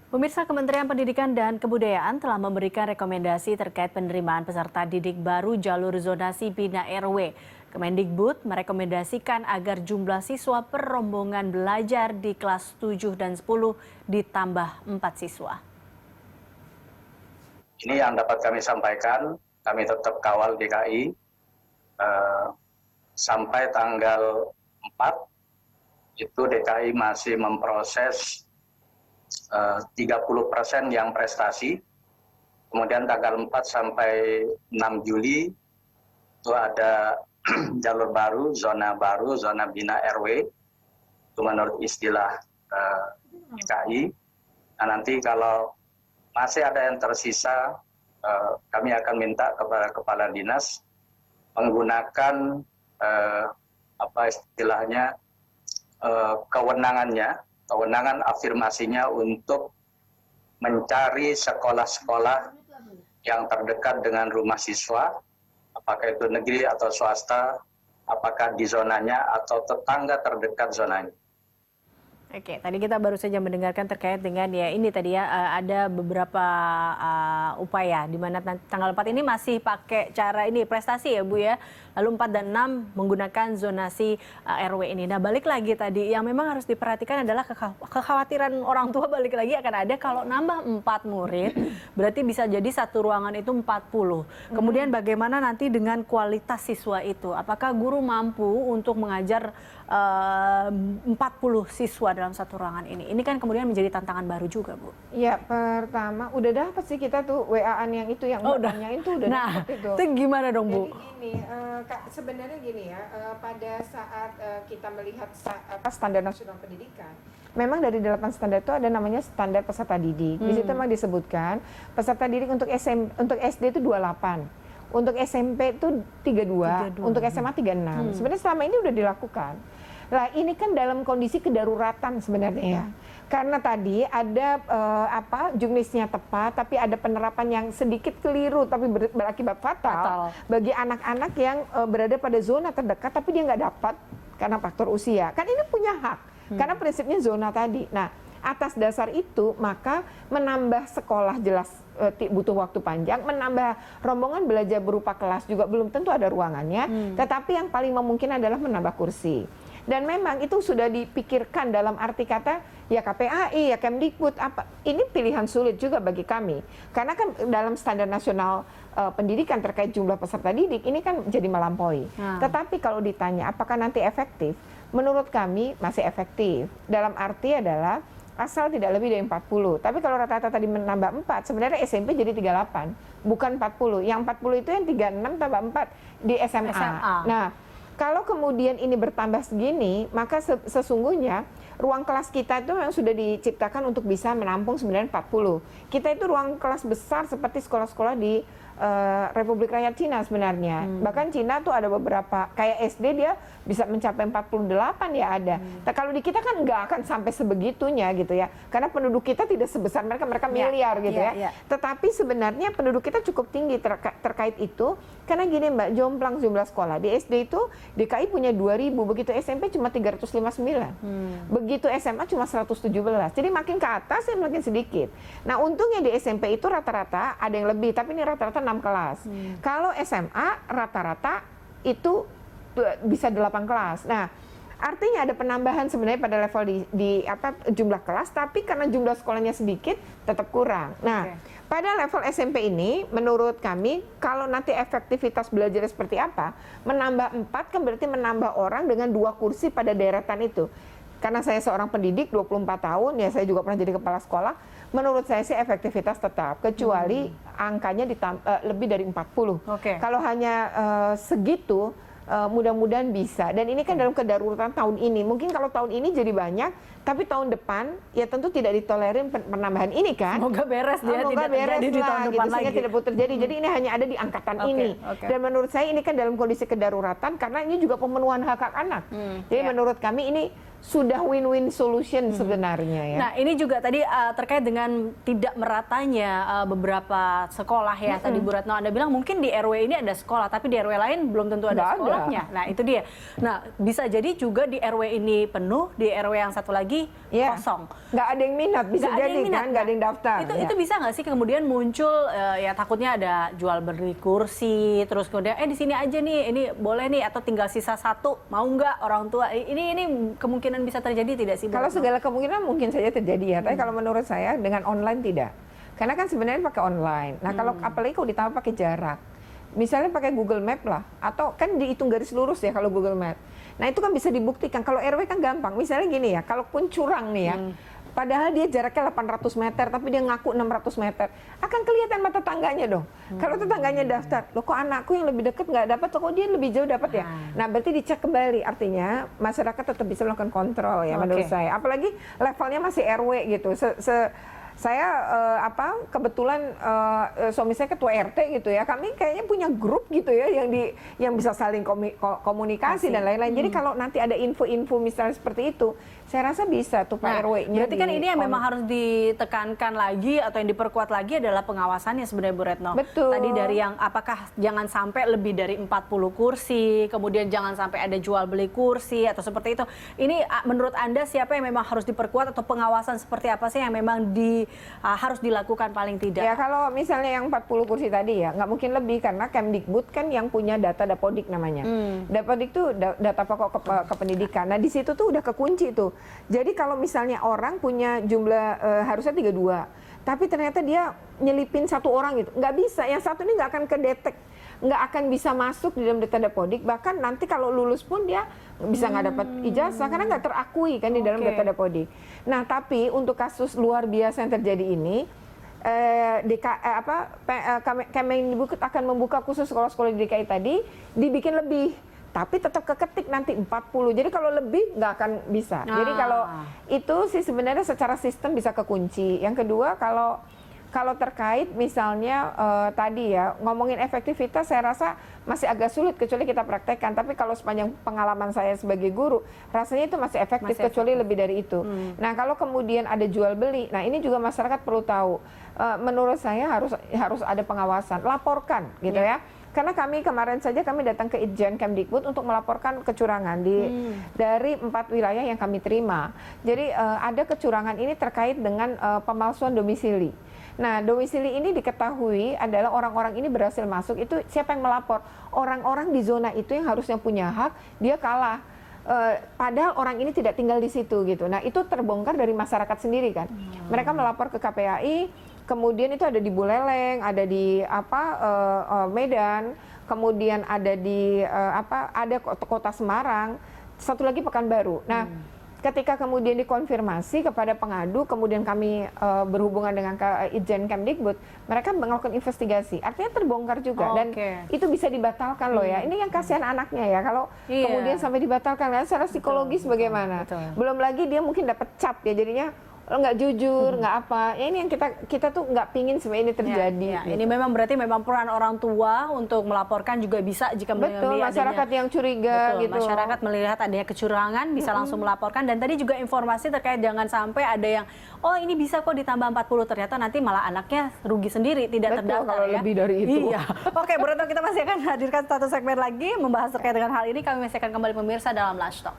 Pemirsa, Kementerian Pendidikan dan Kebudayaan telah memberikan rekomendasi terkait penerimaan peserta didik baru jalur zonasi Bina RW. Kemendikbud merekomendasikan agar jumlah siswa per rombongan belajar di kelas 7 dan 10 ditambah 4 siswa. Ini yang dapat kami sampaikan, kami tetap kawal DKI sampai tanggal 4, itu DKI masih memproses 30% yang prestasi. Kemudian tanggal 4 sampai 6 Juli itu ada jalur baru, zona Bina RW, itu menurut istilah DKI. Nah, nanti kalau masih ada yang tersisa, kami akan minta kepada Kepala Dinas menggunakan kewenangan afirmasinya untuk mencari sekolah-sekolah yang terdekat dengan rumah siswa, apakah itu negeri atau swasta, apakah di zonanya atau tetangga terdekat zonanya. Oke, tadi kita baru saja mendengarkan terkait dengan ini tadi ada beberapa upaya di mana tanggal 4 ini masih pakai cara ini prestasi ya Bu ya. Lalu 4 dan 6 menggunakan zonasi RW ini. Nah, balik lagi tadi yang memang harus diperhatikan adalah kekhawatiran orang tua balik lagi akan ada kalau nambah 4 murid berarti bisa jadi satu ruangan itu 40. Kemudian bagaimana nanti dengan kualitas siswa itu? Apakah guru mampu untuk mengajar 40 siswa dalam satu ruangan ini? Ini kan kemudian menjadi tantangan baru juga, Bu. Ya, pertama udah dapat sih kita tuh WA-an yang itu yang tanyain tuh udah dapat itu. Itu gimana dong, Bu? Jadi gini, sebenarnya gini ya, pada saat kita melihat standar nasional pendidikan, memang dari 8 standar itu ada namanya standar peserta didik. Di situ memang disebutkan peserta didik untuk SD itu 28. Untuk SMP itu 32, untuk SMA 36. Sebenarnya selama ini udah dilakukan. Nah, ini kan dalam kondisi kedaruratan sebenarnya ya. Karena tadi ada juknisnya tepat, tapi ada penerapan yang sedikit keliru tapi berakibat fatal bagi anak-anak yang berada pada zona terdekat tapi dia nggak dapat karena faktor usia. Kan ini punya hak, karena prinsipnya zona tadi. Nah, atas dasar itu maka menambah sekolah jelas butuh waktu panjang, menambah rombongan belajar berupa kelas juga belum tentu ada ruangannya, tetapi yang paling memungkinkan adalah menambah kursi. Dan memang itu sudah dipikirkan dalam arti kata ya KPAI, ya Kemdikbud, ini pilihan sulit juga bagi kami. Karena kan dalam standar nasional pendidikan terkait jumlah peserta didik ini kan jadi melampaui. Tetapi kalau ditanya apakah nanti efektif, menurut kami masih efektif. Dalam arti adalah asal tidak lebih dari 40. Tapi kalau rata-rata tadi menambah 4, sebenarnya SMP jadi 38, bukan 40. Yang 40 itu yang 36 tambah 4 di SMA. Nah, kalau kemudian ini bertambah segini, maka sesungguhnya ruang kelas kita itu memang sudah diciptakan untuk bisa menampung sebenarnya 40. Kita itu ruang kelas besar seperti sekolah-sekolah di Republik Rakyat Cina sebenarnya. Bahkan Cina tuh ada beberapa, kayak SD dia bisa mencapai 48 ya ada. Nah, kalau di kita kan nggak akan sampai sebegitunya gitu ya. Karena penduduk kita tidak sebesar mereka miliar gitu ya. Tetapi sebenarnya penduduk kita cukup tinggi terkait itu. Karena gini Mbak, jomplang jumlah sekolah. Di SD itu DKI punya 2.000, begitu SMP cuma 359. Begitu SMA cuma 117. Jadi makin ke atas ya makin sedikit. Nah, untungnya di SMP itu rata-rata ada yang lebih, tapi ini rata-rata 6 kelas. Kalau SMA rata-rata itu bisa 8 kelas. Nah, artinya ada penambahan sebenarnya pada level di jumlah kelas, tapi karena jumlah sekolahnya sedikit tetap kurang. Nah, pada level SMP ini menurut kami kalau nanti efektivitas belajar seperti apa, menambah 4 kan berarti menambah orang dengan 2 kursi pada deretan itu. Karena saya seorang pendidik 24 tahun, ya saya juga pernah jadi kepala sekolah, menurut saya sih efektivitas tetap, kecuali angkanya lebih dari 40. Kalau hanya segitu, mudah-mudahan bisa. Dan ini kan dalam kedaruratan tahun ini. Mungkin kalau tahun ini jadi banyak, tapi tahun depan ya tentu tidak ditolerir penambahan ini kan. Semoga beres dia, tidak beres di tahun depan gitu, sehingga tidak perlu terjadi. Jadi ini hanya ada di angkatan ini. Dan menurut saya ini kan dalam kondisi kedaruratan karena ini juga pemenuhan hak-hak anak. Jadi menurut kami ini sudah win-win solution sebenarnya ya. Nah, ini juga tadi terkait dengan tidak meratanya beberapa sekolah ya. Tadi Bu Retno Anda bilang mungkin di RW ini ada sekolah, tapi di RW lain belum tentu ada Nggak ada. sekolahnya. Nah, itu dia. Nah, bisa jadi juga di RW ini penuh, di RW yang satu lagi Iya. kosong. Nggak ada yang minat, bisa Nggak ada jadi yang minat. kan, nggak ada yang daftar. Itu bisa nggak sih kemudian muncul ya takutnya ada jual beli kursi, terus kemudian di sini aja nih, ini boleh nih, atau tinggal sisa satu, mau nggak orang tua? Ini kemungkinan bisa terjadi tidak sih, Bu Kalau Retno? segala kemungkinan mungkin saja terjadi ya, tapi kalau menurut saya dengan online tidak. Karena kan sebenarnya pakai online. Nah kalau apalagi kalau ditambah pakai jarak. Misalnya pakai Google Map lah, atau kan dihitung garis lurus ya kalau Google Map. Nah itu kan bisa dibuktikan, kalau RW kan gampang. Misalnya gini ya, kalaupun curang nih ya, padahal dia jaraknya 800 meter, tapi dia ngaku 600 meter. Akan kelihatan mata tetangganya dong. Kalau tetangganya daftar, loh kok anakku yang lebih dekat nggak dapat, kok dia lebih jauh dapat ya? Nah berarti dicek kembali, artinya masyarakat tetap bisa melakukan kontrol ya menurut saya. Apalagi levelnya masih RW gitu. Saya kebetulan suami saya ketua RT gitu ya. Kami kayaknya punya grup gitu ya yang bisa saling komunikasi dan lain-lain. Jadi kalau nanti ada info-info misalnya seperti itu, saya rasa bisa tuh Pak RW-nya. Berarti kan ini yang memang harus ditekankan lagi atau yang diperkuat lagi adalah pengawasannya sebenarnya, Bu Retno. Betul. Tadi dari yang apakah jangan sampai lebih dari 40 kursi, kemudian jangan sampai ada jual beli kursi atau seperti itu. Ini menurut Anda siapa yang memang harus diperkuat atau pengawasan seperti apa sih yang memang harus dilakukan paling tidak? Ya kalau misalnya yang 40 kursi tadi ya nggak mungkin lebih, karena Kemdikbud kan yang punya data Dapodik namanya. Dapodik itu data pokok kependidikan. Nah di situ tuh udah kekunci tuh. Jadi kalau misalnya orang punya jumlah harusnya 32, tapi ternyata dia nyelipin satu orang gitu, nggak bisa. Yang satu ini nggak akan kedetek, nggak akan bisa masuk di dalam data Dapodik. Bahkan nanti kalau lulus pun dia bisa nggak dapat ijazah karena nggak terakui kan di dalam data Dapodik. Nah tapi untuk kasus luar biasa yang terjadi ini, Kemendikbud akan membuka khusus sekolah-sekolah di DKI tadi, dibikin lebih. Tapi tetap keketik nanti 40. Jadi kalau lebih nggak akan bisa. Jadi kalau itu sih sebenarnya secara sistem bisa kekunci. Yang kedua kalau terkait misalnya tadi ya ngomongin efektivitas, saya rasa masih agak sulit kecuali kita praktekkan. Tapi kalau sepanjang pengalaman saya sebagai guru, rasanya itu masih efektif kecuali lebih dari itu. Nah kalau kemudian ada jual beli, nah ini juga masyarakat perlu tahu. Menurut saya harus ada pengawasan, laporkan gitu ya. Karena kemarin saja kami datang ke Itjen Kemdikbud untuk melaporkan kecurangan dari 4 wilayah yang kami terima. Jadi ada kecurangan ini terkait dengan pemalsuan domisili. Nah, domisili ini diketahui adalah orang-orang ini berhasil masuk, itu siapa yang melapor? Orang-orang di zona itu yang harusnya punya hak, dia kalah. Padahal orang ini tidak tinggal di situ gitu. Nah, itu terbongkar dari masyarakat sendiri kan. Mereka melapor ke KPAI, kemudian itu ada di Buleleng, ada di Medan, kemudian ada di ada kota Semarang, satu lagi Pekanbaru. Nah, ketika kemudian dikonfirmasi kepada pengadu, kemudian kami berhubungan dengan Itjen Kemdikbud, mereka melakukan investigasi. Artinya terbongkar juga dan itu bisa dibatalkan loh ya. Ini yang kasihan anaknya ya. Kalau kemudian sampai dibatalkan, ya, secara psikologis bagaimana? Belum lagi dia mungkin dapat cap ya, jadinya nggak jujur, nggak apa. Ya ini yang kita tuh nggak pingin sebenarnya ini terjadi. Gitu. Ini memang berarti memang peran orang tua untuk melaporkan juga bisa jika melihat masyarakat yang curiga gitu. Masyarakat melihat adanya kecurangan bisa langsung melaporkan. Dan tadi juga informasi terkait jangan sampai ada yang ini bisa kok ditambah 40, ternyata nanti malah anaknya rugi sendiri, tidak terdaftar kalau ya. Lebih dari itu. Iya. Oke, Bu Retno, kita masih akan hadirkan satu segmen lagi membahas terkait dengan hal ini. Kami masih akan kembali pemirsa dalam Lunch Talk.